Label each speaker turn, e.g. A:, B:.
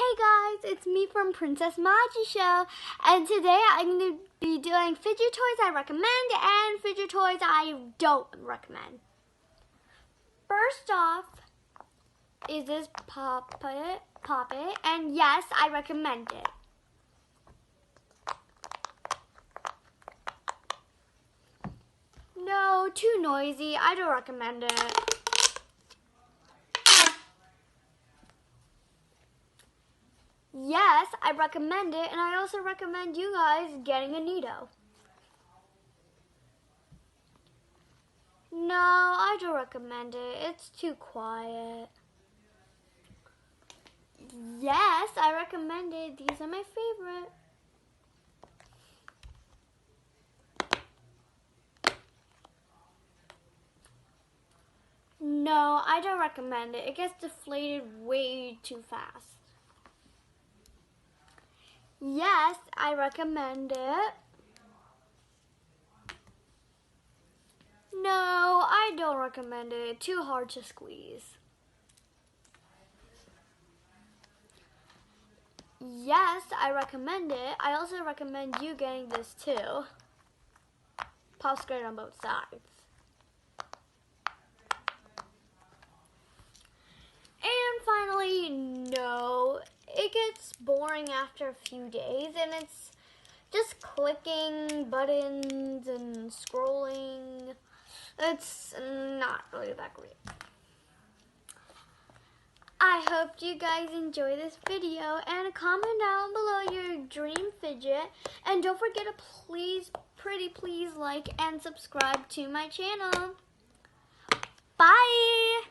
A: Hey guys, it's me from Princess Maji Show, and today I'm going to be doing fidget toys I recommend and fidget toys I don't recommend. First off is this Pop It, and yes, I recommend it. No, too noisy, I don't recommend it. Yes, I recommend it, and I also recommend you guys getting a Nido. No, I don't recommend it. It's too quiet. Yes, I recommend it. These are my favorite. No, I don't recommend it. It gets deflated way too fast. Yes, I recommend it. No, I don't recommend it. Too hard to squeeze. Yes, I recommend it. I also recommend you getting this too. Pops great on both sides. And finally, no, it gets boring after a few days and it's just clicking buttons and scrolling. It's not really that great. I hope you guys enjoy this video and comment down below your dream fidget. And don't forget to please like and subscribe to my channel. Bye!